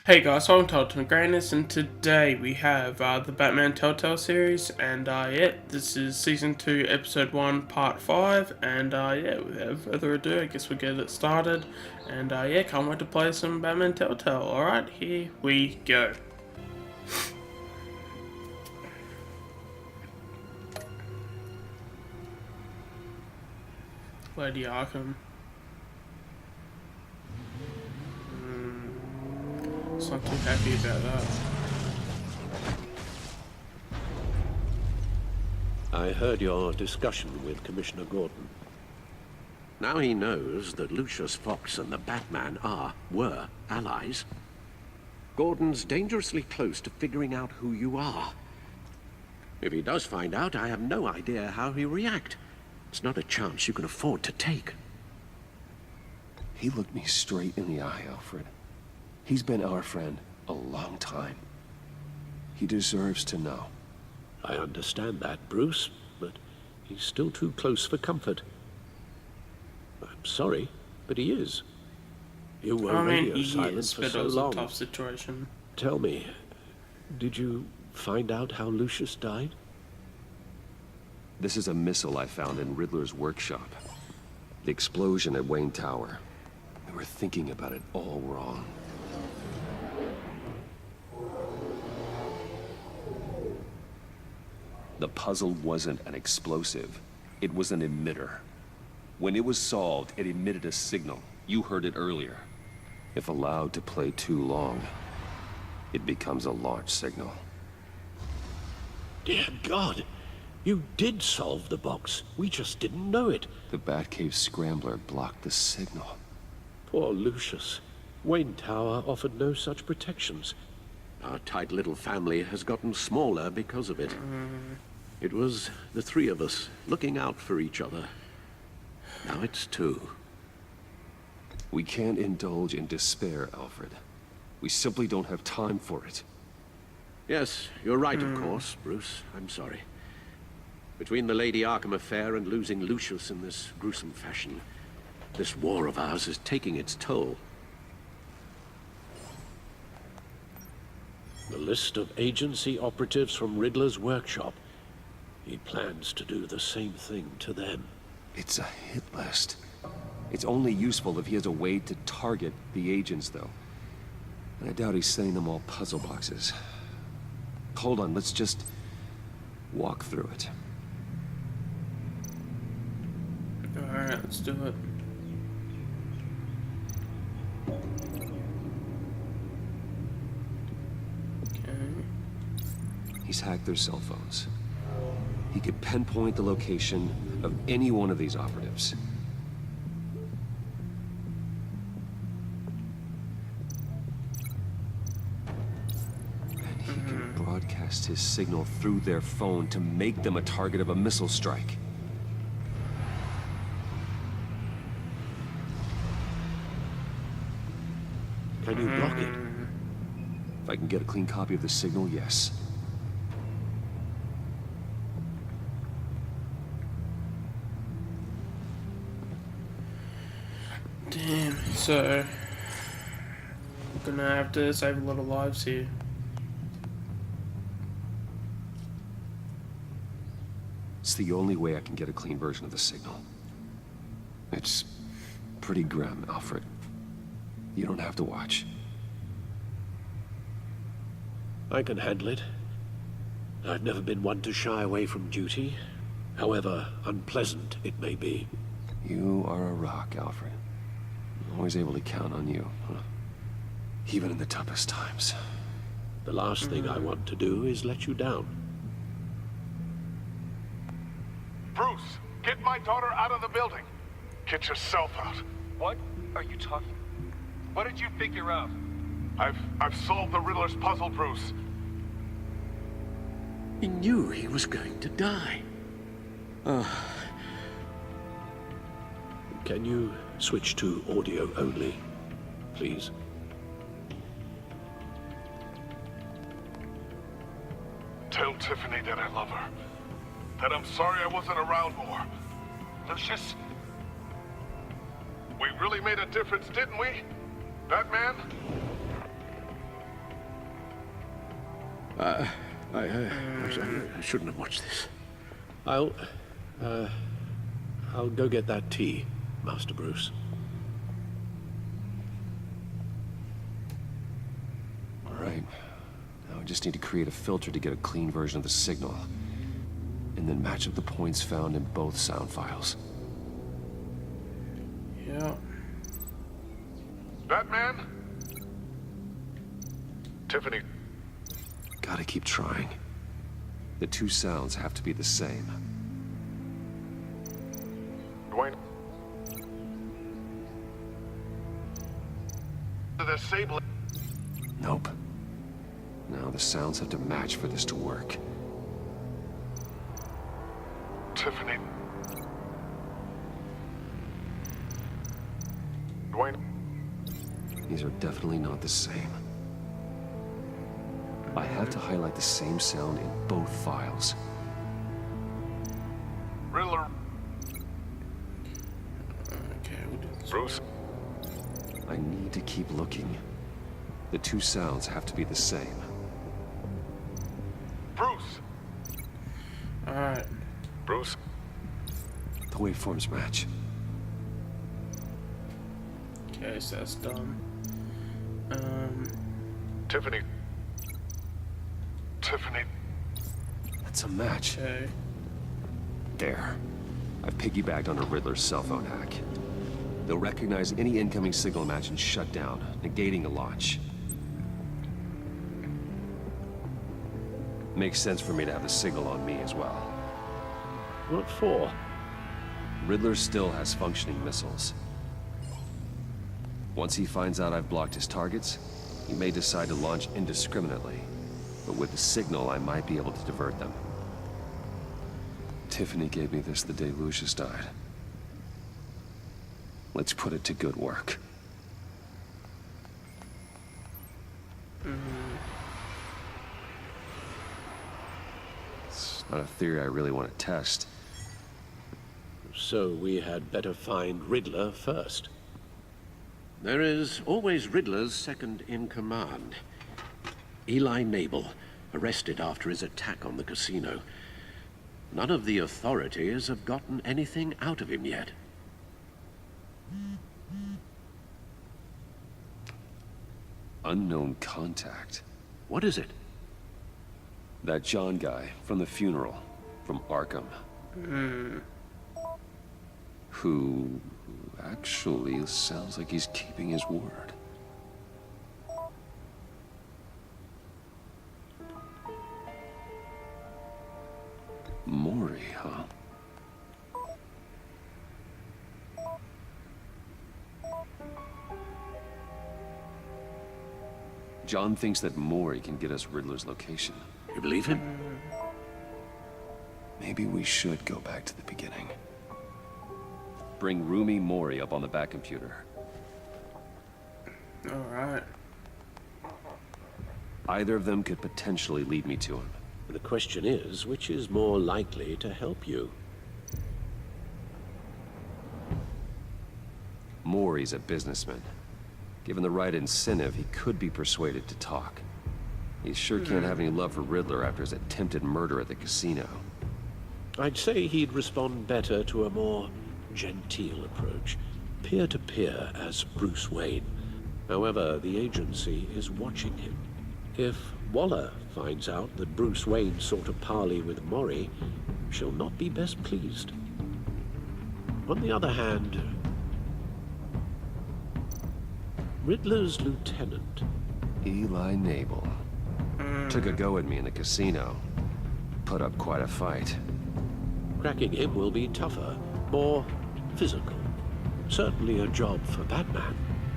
Hey guys, welcome to Ultimate Greatness, and today we have the Batman Telltale series, and this is Season 2, Episode 1, Part 5, and without further ado, I guess we'll get it started, and can't wait to play some Batman Telltale. Alright, here we go. Lady Arkham. Not too happy about that. I heard your discussion with Commissioner Gordon. Now he knows that Lucius Fox and the Batman were allies. Gordon's dangerously close to figuring out who you are. If he does find out, I have no idea how he'll react. It's not a chance you can afford to take. He looked me straight in the eye, Alfred. He's been our friend a long time. He deserves to know. I understand that, Bruce, but he's still too close for comfort. I'm sorry, but he is. You were radio silent for so long. A tough situation. Tell me, did you find out how Lucius died? This is a missile I found in Riddler's workshop. The explosion at Wayne Tower. We were thinking about it all wrong. The puzzle wasn't an explosive. It was an emitter. When it was solved, it emitted a signal. You heard it earlier. If allowed to play too long, it becomes a launch signal. Dear God! You did solve the box. We just didn't know it. The Batcave scrambler blocked the signal. Poor Lucius. Wayne Tower offered no such protections. Our tight little family has gotten smaller because of it. It was the three of us looking out for each other. Now it's two. We can't indulge in despair, Alfred. We simply don't have time for it. Yes, you're right, of course, Bruce. I'm sorry. Between the Lady Arkham affair and losing Lucius in this gruesome fashion, this war of ours is taking its toll. The list of agency operatives from Riddler's workshop. He plans to do the same thing to them. It's a hit list. It's only useful if he has a way to target the agents, though. And I doubt he's sending them all puzzle boxes. Hold on, let's just walk through it. Alright, let's do it. He's hacked their cell phones. He could pinpoint the location of any one of these operatives. And he can broadcast his signal through their phone to make them a target of a missile strike. Can you block it? If I can get a clean copy of the signal, yes. Damn, so I'm gonna have to save a lot of lives here. It's the only way I can get a clean version of the signal. It's pretty grim, Alfred. You don't have to watch. I can handle it. I've never been one to shy away from duty, however unpleasant it may be. You are a rock, Alfred. I'm always able to count on you, huh? Even in the toughest times. The last thing I want to do is let you down. Bruce, get my daughter out of the building. Get yourself out. What are you talking? What did you figure out? I've solved the Riddler's puzzle, Bruce. He knew he was going to die. Can you switch to audio only, please? Tell Tiffany that I love her. That I'm sorry I wasn't around more. Lucius? We really made a difference, didn't we? Batman? I shouldn't have watched this. I'll go get that tea, Master Bruce. All right. Now I just need to create a filter to get a clean version of the signal. And then match up the points found in both sound files. Yeah. Batman? Tiffany. Gotta keep trying. The two sounds have to be the same. Dwayne. The sable. Nope. Now the sounds have to match for this to work. Tiffany. Dwayne. These are definitely not the same. I have to highlight the same sound in both files. Riddler. Okay, we'll do this. Bruce. I need to keep looking. The two sounds have to be the same. Bruce. Alright. Bruce. The waveforms match. Okay, so that's done. Tiffany. Tiffany. That's a match. Okay. There. I've piggybacked on a Riddler's cell phone hack. They'll recognize any incoming signal match and shut down, negating a launch. Makes sense for me to have the signal on me as well. What for? Riddler still has functioning missiles. Once he finds out I've blocked his targets, he may decide to launch indiscriminately. But with the signal, I might be able to divert them. Tiffany gave me this the day Lucius died. Let's put it to good work. It's not a theory I really want to test. So we had better find Riddler first. There is always Riddler's second in command. Eli Nabel, arrested after his attack on the casino. None of the authorities have gotten anything out of him yet. Unknown contact. What is it? That John guy from the funeral, from Arkham. Who actually sounds like he's keeping his word. Maury, huh? John thinks that Maury can get us Riddler's location. You believe him? Maybe we should go back to the beginning. Bring Roomy Maury up on the back computer. Alright. Either of them could potentially lead me to him. The question is, which is more likely to help you? Maury's a businessman. Given the right incentive, he could be persuaded to talk. He sure can't have any love for Riddler after his attempted murder at the casino. I'd say he'd respond better to a more genteel approach, peer-to-peer as Bruce Wayne. However, the agency is watching him. If Waller finds out that Bruce Wayne sought a parley with Maury, she'll not be best pleased. On the other hand, Riddler's lieutenant, Eli Nabel. Took a go at me in the casino. Put up quite a fight. cracking him will be tougher, more physical. Certainly a job for Batman.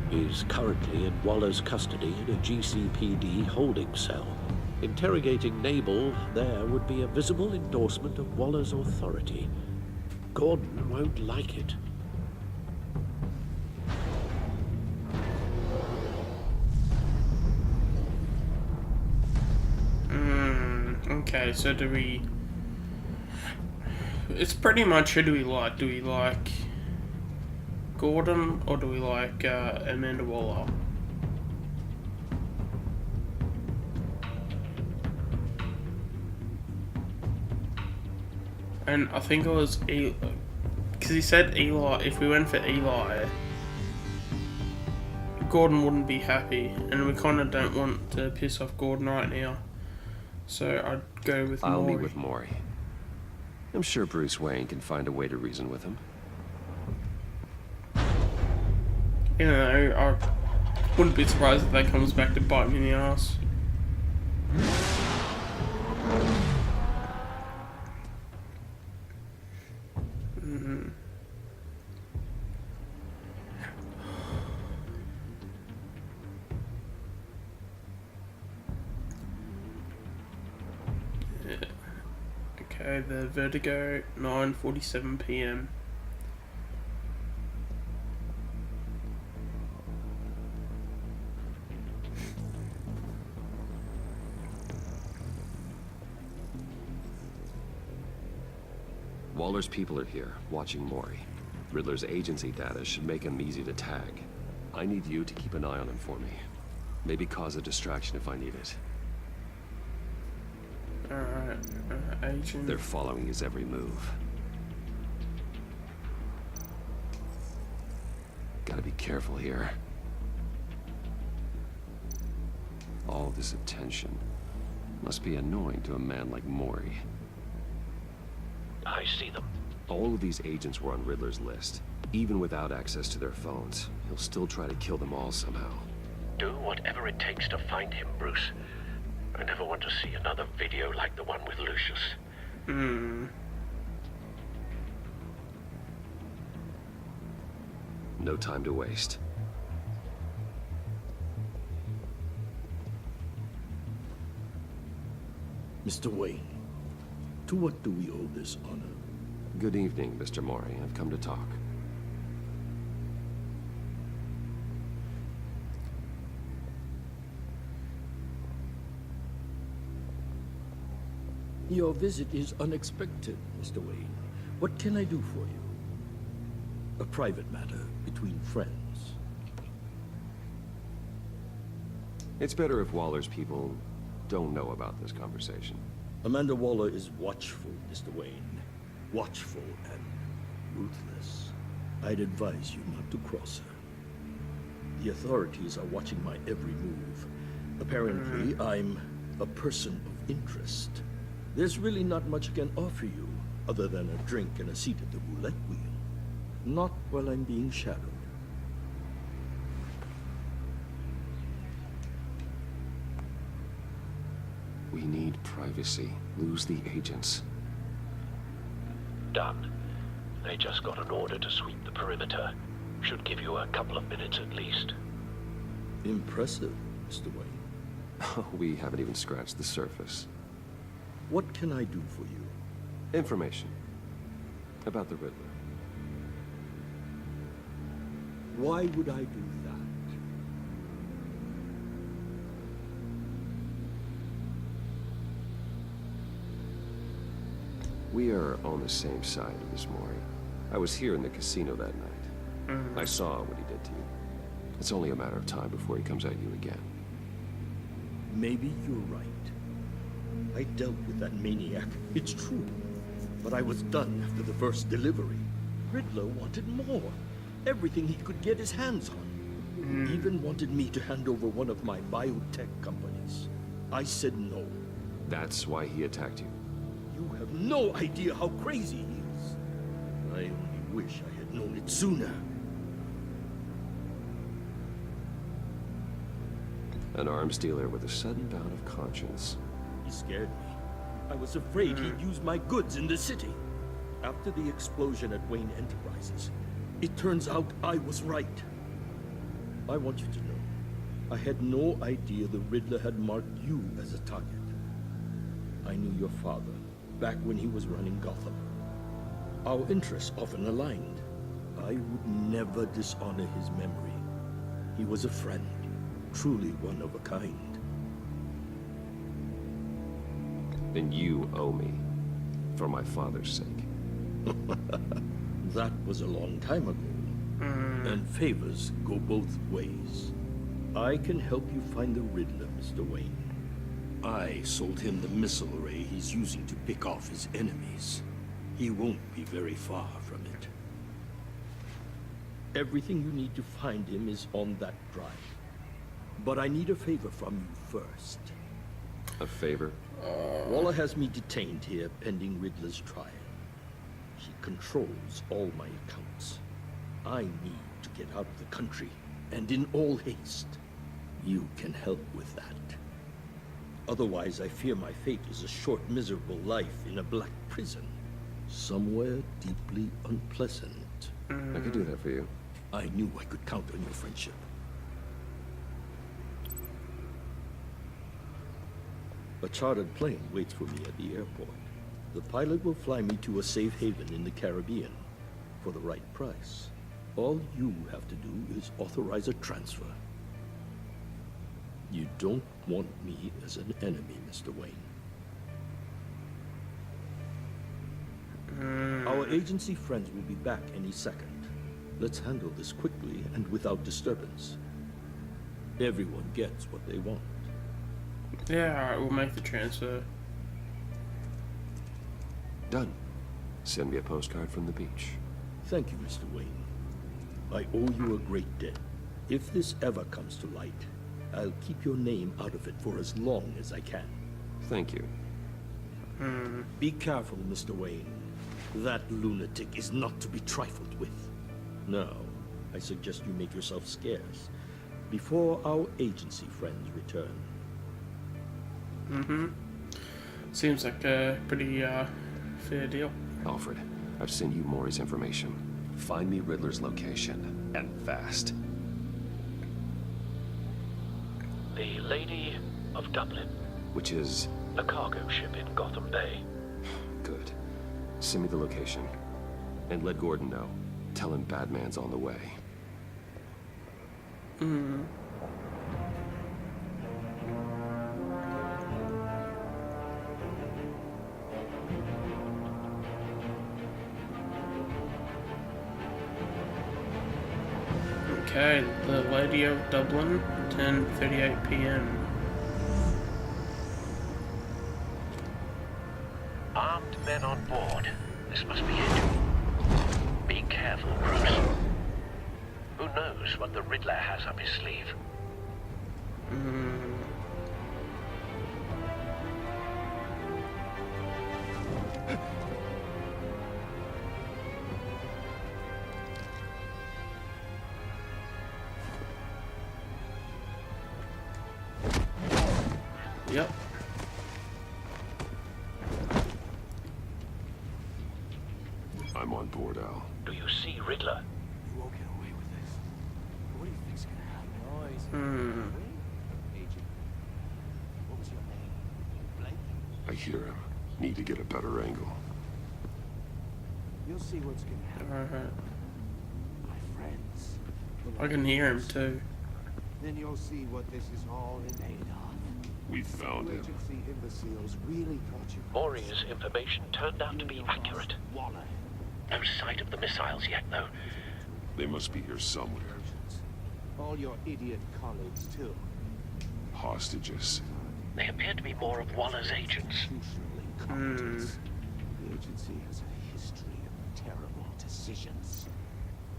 He's currently in Waller's custody in a GCPD holding cell. Interrogating Nabel there would be a visible endorsement of Waller's authority. Gordon won't like it. Okay, so do we... It's pretty much who do we like? Do we like Gordon or do we like Amanda Waller? And I think it was Eli, because he said Eli. If we went for Eli, Gordon wouldn't be happy, and we kind of don't want to piss off Gordon right now. So I'd go with I'll Maury. meet with Maury. I'm sure Bruce Wayne can find a way to reason with him. You know, I wouldn't be surprised if that comes back to bite me in the ass. Okay, the Vertigo, 9:47 p.m. Waller's people are here, watching Maury. Riddler's agency data should make him easy to tag. I need you to keep an eye on him for me. Maybe cause a distraction if I need it. Alright, agent. They're following his every move. Gotta be careful here. All this attention must be annoying to a man like Maury. I see them. All of these agents were on Riddler's list. Even without access to their phones, he'll still try to kill them all somehow. Do whatever it takes to find him, Bruce. I never want to see another video like the one with Lucius. No time to waste. Mr. Wayne, to what do we owe this honor? Good evening, Mr. Maury. I've come to talk. Your visit is unexpected, Mr. Wayne. What can I do for you? A private matter between friends. It's better if Waller's people don't know about this conversation. Amanda Waller is watchful, Mr. Wayne. Watchful and ruthless. I'd advise you not to cross her. The authorities are watching my every move. Apparently, I'm a person of interest. There's really not much I can offer you, other than a drink and a seat at the roulette wheel. Not while I'm being shadowed. We need privacy. Lose the agents. Done. They just got an order to sweep the perimeter. Should give you a couple of minutes at least. Impressive, Mr. Wayne. We haven't even scratched the surface. What can I do for you? Information about the Riddler. Why would I do that? We are on the same side of this, Maury. I was here in the casino that night. I saw what he did to you. It's only a matter of time before he comes at you again. Maybe you're right. I dealt with that maniac, it's true. But I was done after the first delivery. Riddler wanted more. Everything he could get his hands on. He even wanted me to hand over one of my biotech companies. I said no. That's why he attacked you. You have no idea how crazy he is. I only wish I had known it sooner. An arms dealer with a sudden bout of conscience. He scared me. I was afraid he'd use my goods in the city. After the explosion at Wayne Enterprises, it turns out I was right. I want you to know, I had no idea the Riddler had marked you as a target. I knew your father, back when he was running Gotham. Our interests often aligned. I would never dishonor his memory. He was a friend, truly one of a kind. Then you owe me, for my father's sake. That was a long time ago. And favors go both ways. I can help you find the Riddler, Mr. Wayne. I sold him the missile array he's using to pick off his enemies. He won't be very far from it. Everything you need to find him is on that drive. But I need a favor from you first. A favor? Waller has me detained here pending Riddler's trial. He controls all my accounts. I need to get out of the country, and in all haste. You can help with that. Otherwise, I fear my fate is a short, miserable life in a black prison. Somewhere deeply unpleasant. I could do that for you. I knew I could count on your friendship. A chartered plane waits for me at the airport. The pilot will fly me to a safe haven in the Caribbean for the right price. All you have to do is authorize a transfer. You don't want me as an enemy, Mr. Wayne. Our agency friends will be back any second. Let's handle this quickly and without disturbance. Everyone gets what they want. Yeah, alright, we'll make the transfer. Done. Send me a postcard from the beach. Thank you, Mr. Wayne. I owe you a great debt. If this ever comes to light, I'll keep your name out of it for as long as I can. Thank you. Be careful, Mr. Wayne. That lunatic is not to be trifled with. Now, I suggest you make yourself scarce before our agency friends return. Seems like a pretty fair deal. Alfred, I've sent you Maury's information. Find me Riddler's location, and fast. The Lady of Dublin, Which is... a cargo ship in Gotham Bay. good. Send me the location. And let Gordon know. Tell him Batman's on the way. Okay, the Lady of Dublin, 10:38 p.m. Armed men on board. This must be it. Be careful, Bruce. Who knows what the Riddler has up his sleeve? Yep. I'm on board, Al. Do you see Riddler? You won't get away with this. What do you think's gonna happen? Agent. What was your name? Blake? I hear him. Need to get a better angle. You'll see what's gonna happen. Alright. My friends. I can hear him too. Then you'll see what this is all made of. We found him. Agency imbeciles really thought you. Maury's information turned out to be accurate. Waller. No sight of the missiles yet, though. They must be here somewhere. All your idiot colleagues too. Hostages. They appear to be more of Waller's agents. Institutional incompetence. The agency has a history of terrible decisions.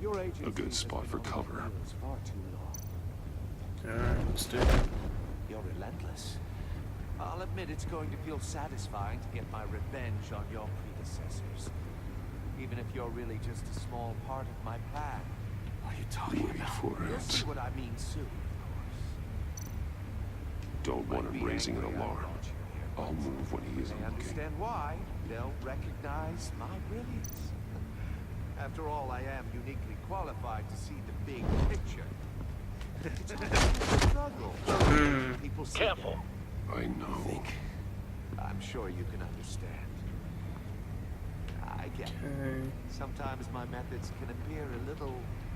Your agency A good has spot been for on the cover. wheels far too long. Alright, let's do it. You're relentless. I'll admit it's going to feel satisfying to get my revenge on your predecessors. Even if you're really just a small part of my plan. What are you talking about? For You'll see it. what I mean soon, of Don't course. want Might him be raising an angry I alarm. brought you here, I'll but move when he they isn't looking. understand why. They'll recognize my brilliance. After all, I am uniquely qualified to see the big picture. Struggle. People see Careful. I know. I'm sure you can understand. I get it. Okay. Sometimes my methods can appear a little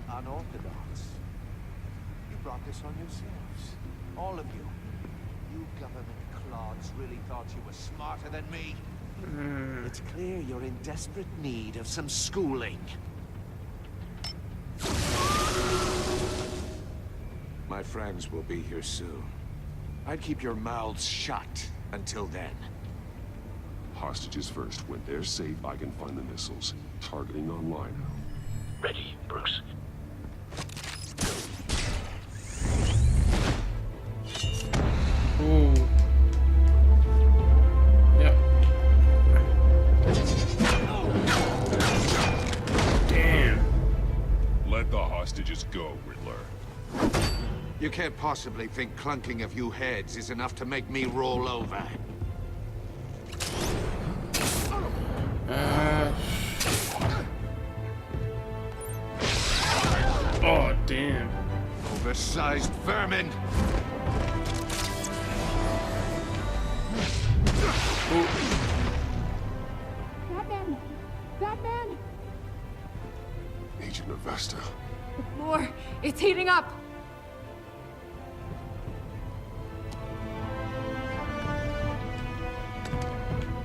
unorthodox. You brought this on yourselves. All of you. You government clods really thought you were smarter than me. It's clear you're in desperate need of some schooling. My friends will be here soon. I'd keep your mouths shut until then. Hostages first. When they're safe, I can find the missiles. Targeting online. Ready, Bruce. Ooh. Yep. Damn. Let the hostages go, Riddler. You can't possibly think clunking a few heads is enough to make me roll over. Oh, damn. Oversized vermin! Batman! Batman! Agent Avesta. The floor, it's heating up!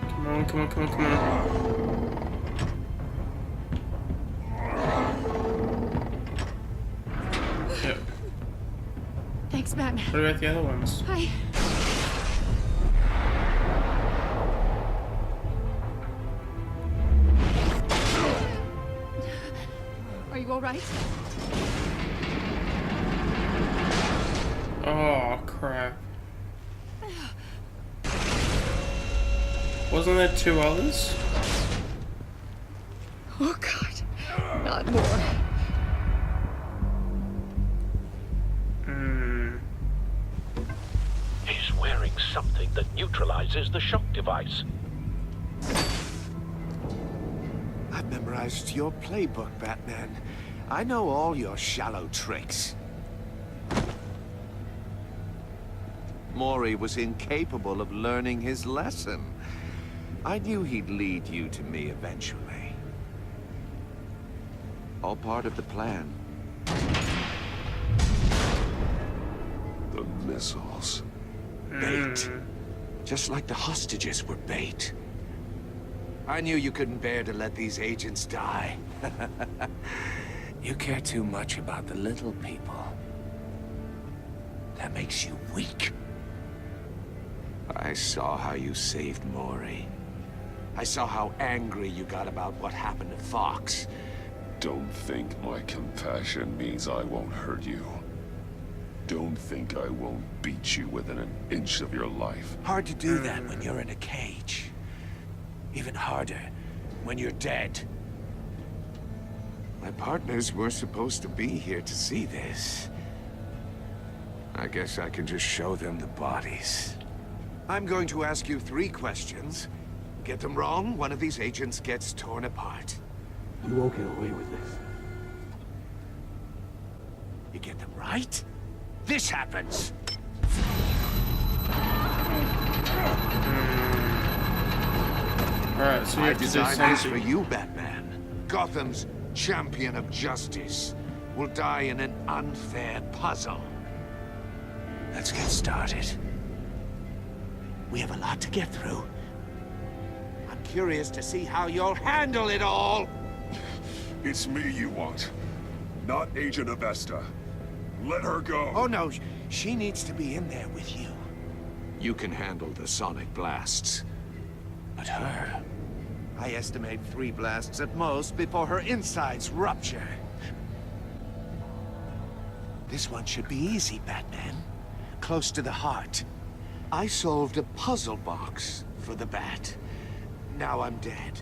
Come on, come on, come on, come on. Yep. Thanks, Batman. What about the other ones? Hi. Are you all right? Oh, crap. Wasn't there 2 others? Oh, God. Not more. He's wearing something that neutralizes the shock device. I've memorized your playbook, Batman. I know all your shallow tricks. Mori was incapable of learning his lesson. I knew he'd lead you to me eventually. All part of the plan. The missiles. Bait. Just like the hostages were bait. I knew you couldn't bear to let these agents die. You care too much about the little people. That makes you weak. I saw how you saved Mori. I saw how angry you got about what happened to Fox. Don't think my compassion means I won't hurt you. Don't think I won't beat you within an inch of your life. Hard to do that when you're in a cage. Even harder when you're dead. My partners were supposed to be here to see this. I guess I can just show them the bodies. I'm going to ask you 3 questions. Get them wrong, one of these agents gets torn apart. You won't get away with this. You get them right, this happens. Alright, so you I have to do designed this for something. you, Batman. Gotham's champion of justice will die in an unfair puzzle. Let's get started. We have a lot to get through. I'm curious to see how you'll handle it all. It's me you want, not Agent Avesta. Let her go. Oh no, she needs to be in there with you. You can handle the sonic blasts. But her... I estimate 3 blasts at most before her insides rupture. This one should be easy, Batman. Close to the heart. I solved a puzzle box for the Bat. Now I'm dead.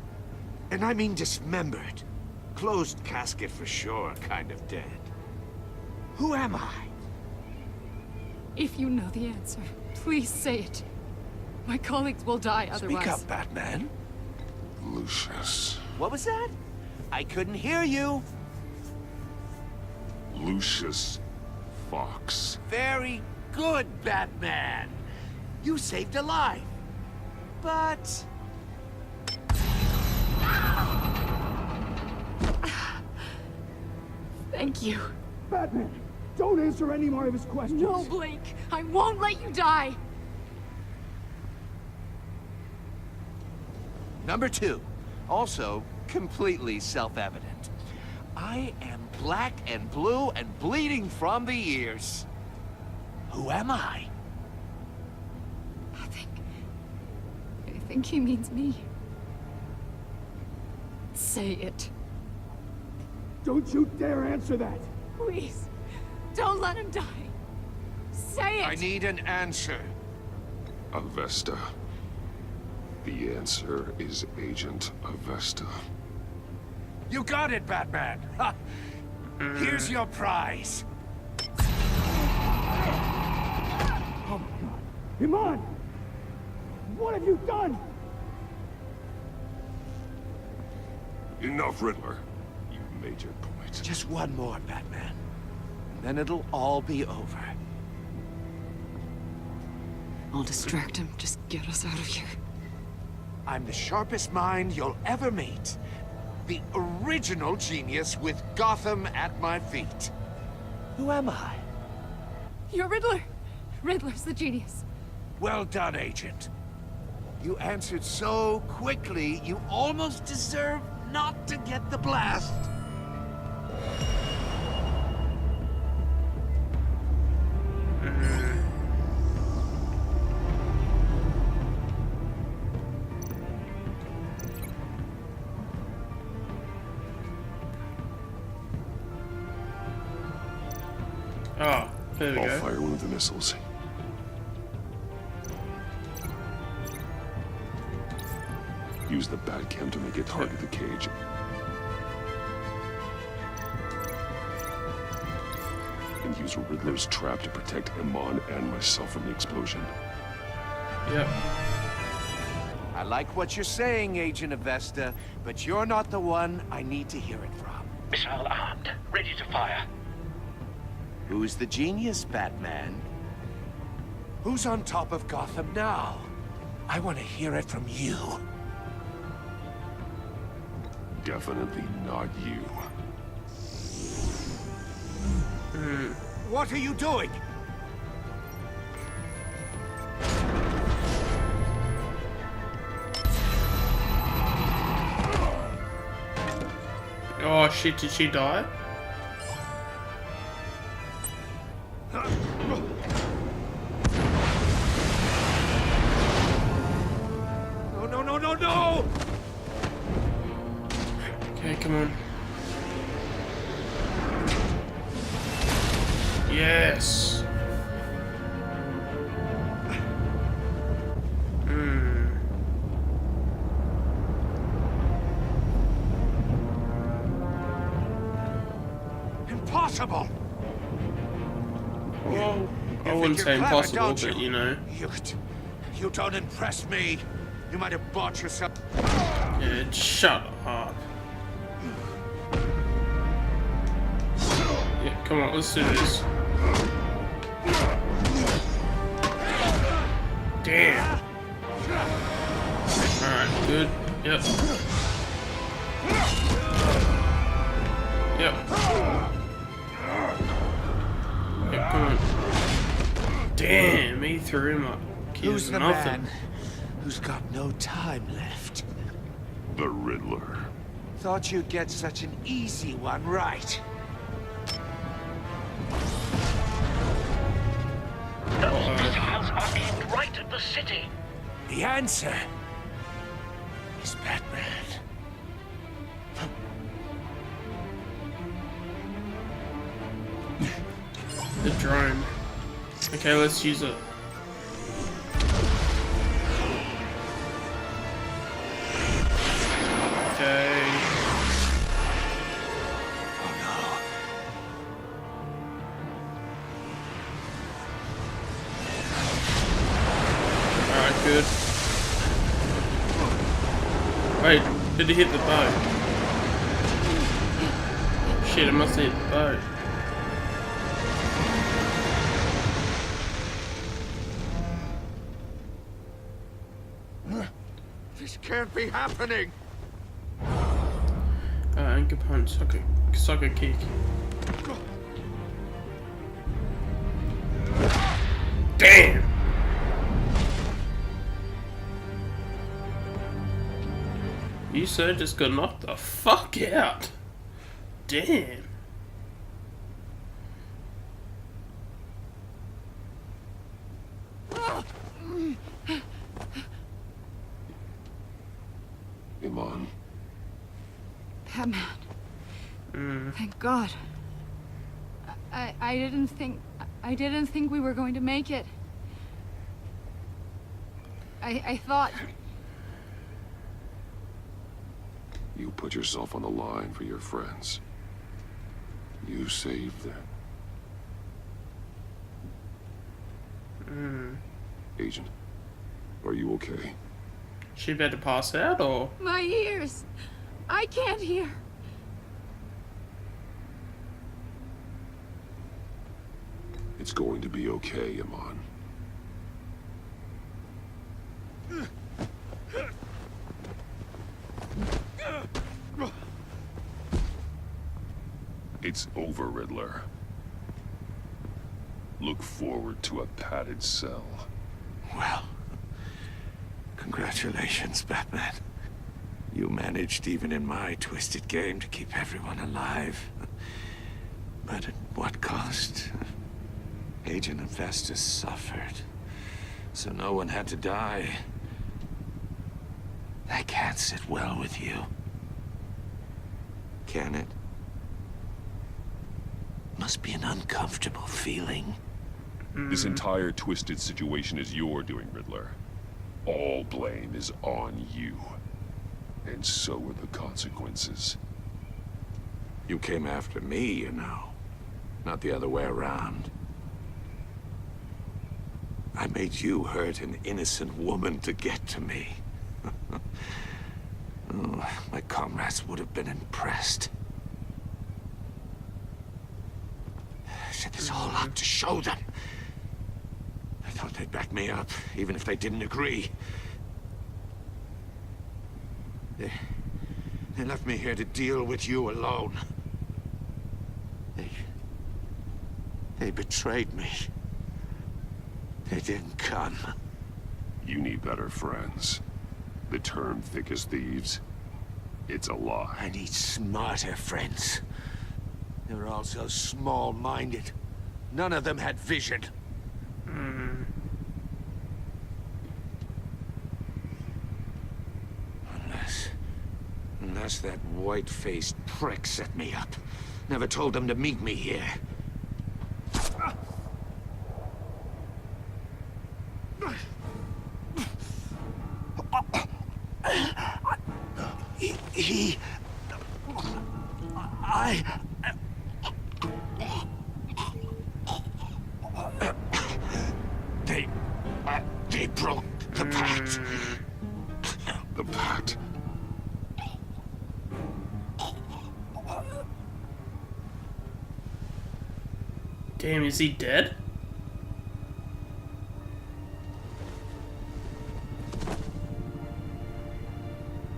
And I mean dismembered. Closed casket for sure, kind of dead. Who am I? If you know the answer, please say it. My colleagues will die otherwise. Speak up, Batman. Lucius. What was that? I couldn't hear you. Lucius Fox. Very good, Batman. You saved a life. But... Thank you. Batman, don't answer any more of his questions. No, Blake. I won't let you die. Number 2. Also, completely self-evident. I am black and blue and bleeding from the ears. Who am I? think he means me. Say it. Don't you dare answer that! Please, don't let him die. Say it! I need an answer. Avesta. The answer is Agent Avesta. You got it, Batman! Ha! Here's your prize. Oh my god. Iman! What have you done? Enough, Riddler. You've made your point. Just one more, Batman. And then it'll all be over. I'll distract him. Just get us out of here. I'm the sharpest mind you'll ever meet. The original genius with Gotham at my feet. Who am I? You're Riddler. Riddler's the genius. Well done, Agent. You answered so quickly, you almost deserve not to get the blast. Oh, there we I'll go. fire one of the missiles. Use the Batcam to make it target the cage. And use Riddler's trap to protect Iman and myself from the explosion. Yep. I like what you're saying, Agent Avesta, but you're not the one I need to hear it from. Missile armed, ready to fire. Who's the genius, Batman? Who's on top of Gotham now? I want to hear it from you. Definitely not you. What are you doing? Oh shit, did she die? No, no, no, no, no! Okay, come on. Yes. Impossible! Well, I You wouldn't think say you're clever, impossible, don't but you know. You don't impress me. You might have bought yourself. Yeah, shut up. Yeah, come on, let's do this. Damn. Alright, good. Yep. Yep. Yep, come on. Damn, he threw him up. Who's the nothing. man who's got no time left? The Riddler. Thought you'd get such an easy one right. Those missiles are aimed right at the city. The answer is Batman. The drone. Okay, let's use it. Okay. Oh Alright, good. Wait, did he hit the boat? Shit, it must have hit the boat. no! This can't be happening! Anchor punch, sucker kick. Damn! You sir just got knocked the fuck out. Damn. Batman. Thank God. I didn't think we were going to make it. I thought... You put yourself on the line for your friends. You saved them. Agent, are you okay? She better pass out, or? My ears! I can't hear. It's going to be okay, Iman. It's over, Riddler. Look forward to a padded cell. Well, congratulations, Batman. You managed, even in my twisted game, to keep everyone alive. But at what cost? Agent Investus suffered, so no one had to die. That can't sit well with you. Can it? Must be an uncomfortable feeling. This entire twisted situation is your doing, Riddler. All blame is on you. And so are the consequences. You came after me, you know. Not the other way around. I made you hurt an innocent woman to get to me. Oh, my comrades would have been impressed. I set this all up to show them. I thought they'd back me up, even if they didn't agree. They left me here to deal with you alone. They betrayed me. They didn't come. You need better friends. The term thick as thieves, it's a lie. I need smarter friends. They were all so small-minded. None of them had vision. Unless that white-faced prick set me up. Never told them to meet me here. They broke the pact. The pact? Damn, is he dead?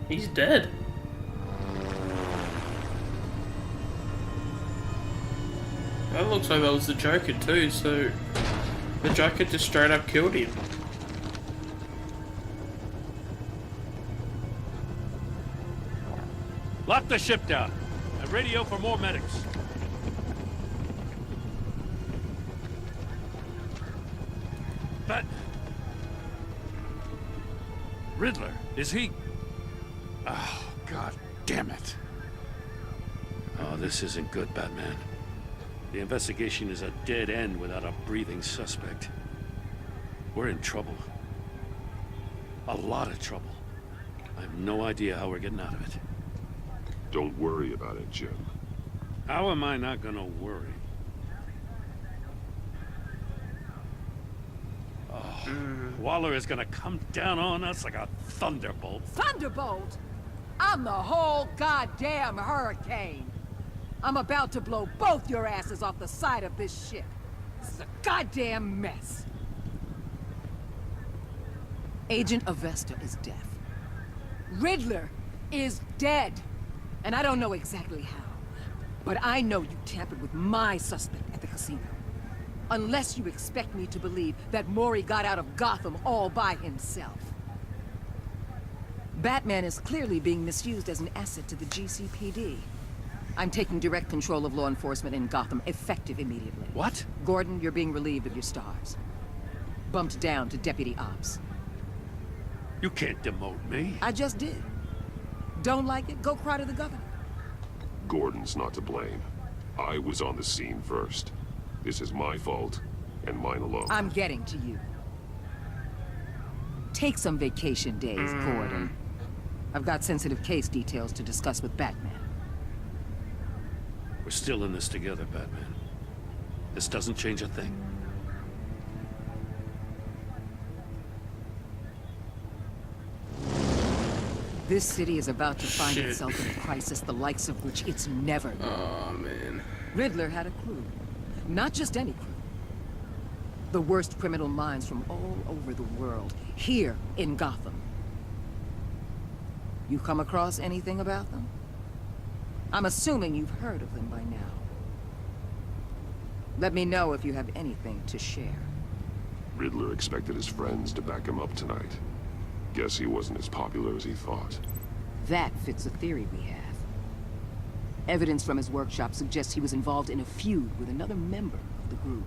He's dead. That looks like that was the Joker too, so the Joker just straight up killed him. Lock the ship down. And radio for more medics. But... Riddler, is he... Oh, God damn it. Oh, this isn't good, Batman. The investigation is a dead end without a breathing suspect. We're in trouble. A lot of trouble. I have no idea how we're getting out of it. Don't worry about it, Jim. How am I not gonna worry? Oh, Waller is gonna come down on us like a thunderbolt. Thunderbolt? I'm the whole goddamn hurricane. I'm about to blow both your asses off the side of this ship. This is a goddamn mess. Agent Avesta is dead. Riddler is dead. And I don't know exactly how. But I know you tampered with my suspect at the casino. Unless you expect me to believe that Mori got out of Gotham all by himself. Batman is clearly being misused as an asset to the GCPD. I'm taking direct control of law enforcement in Gotham, effective immediately. What? Gordon, you're being relieved of your stars. Bumped down to Deputy Ops. You can't demote me. I just did. Don't like it? Go cry to the governor. Gordon's not to blame. I was on the scene first. This is my fault, and mine alone. I'm getting to you. Take some vacation days, Gordon. I've got sensitive case details to discuss with Batman. We're still in this together, Batman. This doesn't change a thing. This city is about to find itself in a crisis the likes of which it's never known. Oh, man. Riddler had a crew. Not just any crew. The worst criminal minds from all over the world, here in Gotham. You come across anything about them? I'm assuming you've heard of them by now. Let me know if you have anything to share. Riddler expected his friends to back him up tonight. Guess he wasn't as popular as he thought. That fits a theory we have. Evidence from his workshop suggests he was involved in a feud with another member of the group.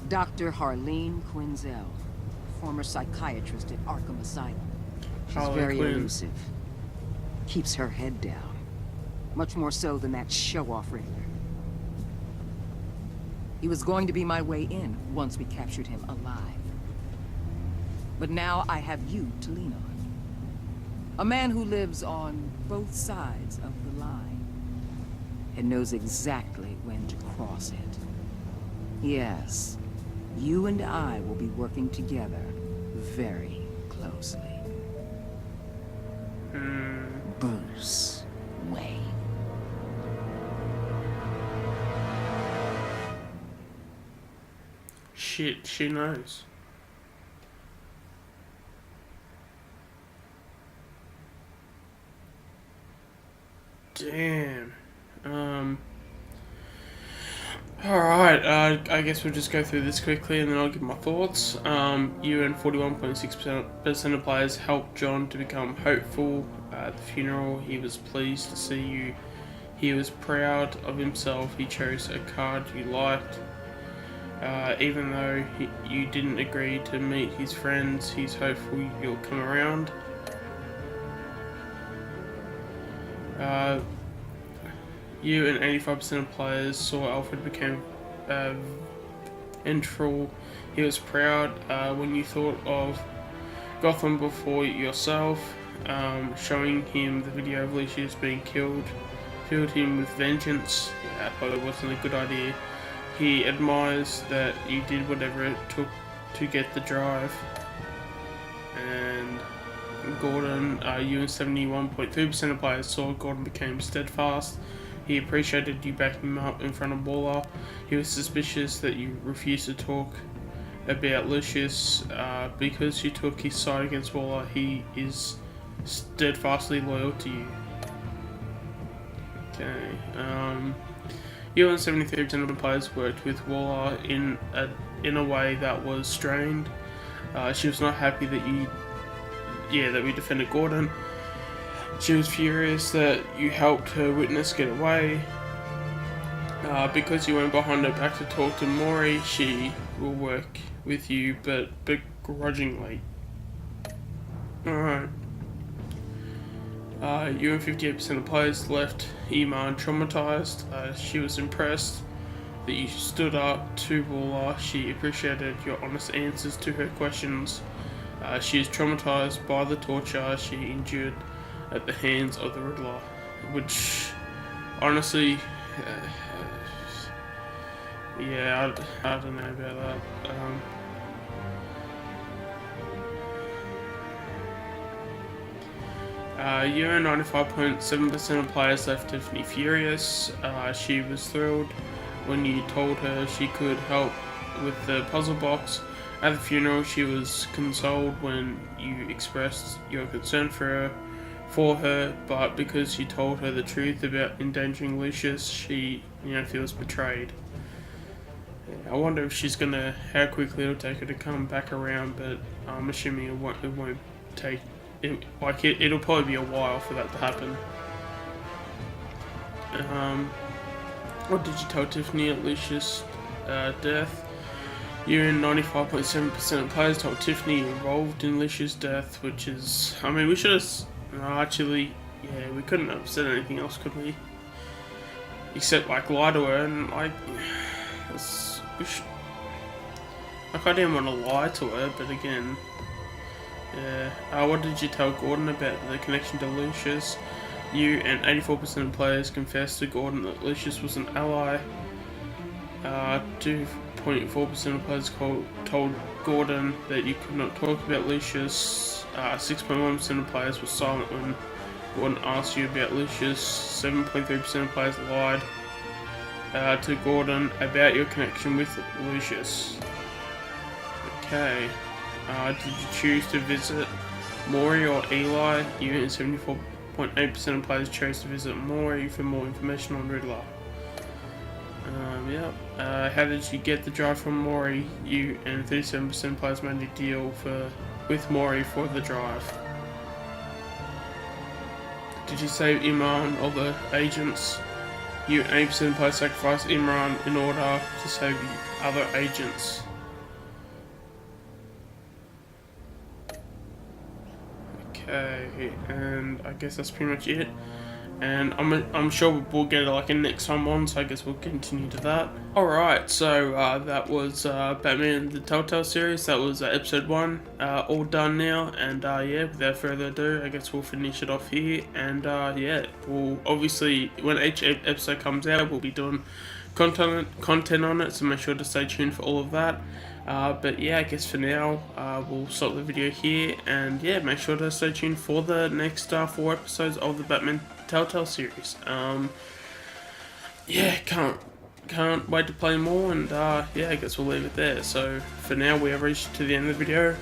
Dr. Harleen Quinzel, former psychiatrist at Arkham Asylum. She's very elusive. Keeps her head down. Much more so than that show-off Riddler. He was going to be my way in once we captured him alive. But now I have you to lean on. A man who lives on both sides of the line and knows exactly when to cross it. Yes, you and I will be working together very closely. Bruce Wayne. Shit, she knows. Damn. Alright, I guess we'll just go through this quickly and then I'll give my thoughts. You and 41.6% of players helped John to become hopeful. At the funeral, he was pleased to see you. He was proud of himself. He chose a card you liked. Even though you didn't agree to meet his friends, he's hopeful you'll come around. You and 85% of players saw Alfred became vengeful. He was proud when you thought of Gotham before yourself. Showing him the video of Lucius being killed filled him with vengeance. Yeah, but it wasn't a good idea. He admires that you did whatever it took to get the drive. And Gordon, you and 71.3% of players saw Gordon became steadfast. He appreciated you backing him up in front of Waller. He was suspicious that you refused to talk about Lucius. Because you took his side against Waller, he is steadfastly loyal to you. Okay. You and 73% of the players worked with Waller in a way that was strained. She was not happy that that we defended Gordon. She was furious that you helped her witness get away. Because you went behind her back to talk to Maury, she will work with you, but begrudgingly. Alright. You and 58% of players left Iman traumatized. She was impressed that you stood up to Waller. She appreciated your honest answers to her questions. She is traumatized by the torture she endured at the hands of the Riddler, which, honestly, yeah, I don't know about that. You and 95.7% of players left Tiffany furious. She was thrilled when you told her she could help with the puzzle box. At the funeral, she was consoled when you expressed your concern for her, but because you told her the truth about endangering Lucius, she, feels betrayed. I wonder if she's how quickly it'll take her to come back around, but I'm assuming it won't take. It'll probably be a while for that to happen. What did you tell Tiffany at Lucius' death? You and 95.7% of players told Tiffany you're involved in Lucia's death, which is, I mean, we should have, no, actually, yeah, we couldn't have said anything else, could we? Except, like, lie to her, and, like, like, I didn't want to lie to her, but again, yeah. What did you tell Gordon about the connection to Lucius? You and 84% of players confessed to Gordon that Lucius was an ally. 2.4% of players told Gordon that you could not talk about Lucius. 6.1% of players were silent when Gordon asked you about Lucius. 7.3% of players lied to Gordon about your connection with Lucius. Okay. Did you choose to visit Maury or Eli? You and 74.8% of players chose to visit Maury for more information on Riddler. Yeah. How did you get the drive from Maury? You and 37% of players made a deal with Maury for the drive. Did you save Imran or the agents? You and 80% of players sacrificed Imran in order to save the other agents. Okay, and I guess that's pretty much it. And I'm sure we'll get like a next time on, so I guess we'll continue to that. Alright, so that was Batman the Telltale series. That was episode 1, all done now. And yeah, without further ado, I guess we'll finish it off here. And yeah, we'll obviously, when each episode comes out, we'll be doing content on it, so make sure to stay tuned for all of that. But yeah, I guess for now, we'll stop the video here, and yeah, make sure to stay tuned for the next 4 episodes of the Batman Telltale series. Yeah, can't wait to play more, and yeah, I guess we'll leave it there. So for now, we have reached to the end of the video.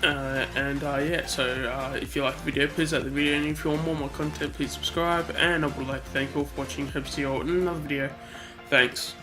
Yeah, so if you like the video, please like the video, and if you want more of my content, please subscribe, and I would like to thank you all for watching. Hope to see you all in another video. Thanks.